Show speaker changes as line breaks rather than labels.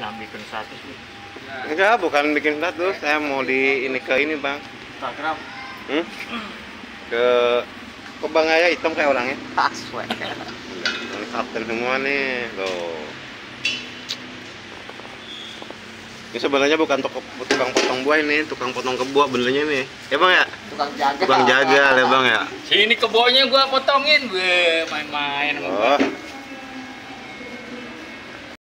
Yang bikin status nih.
Enggak, bukan bikin status. Saya mau di ini ke ini, Bang.
Instagram.
Ke Bang Aya hitam kayak orangnya.
Aswek.
Ini kapten semua nih, loh. Ini sebenarnya bukan tukang potong buah ini, tukang potong kebo benernya nih. Ya Bang ya?
Tukang jaga.
Tukang jaga ya Bang ya.
Sini kebonya gua potongin, gue main-main sama gua.
Oh,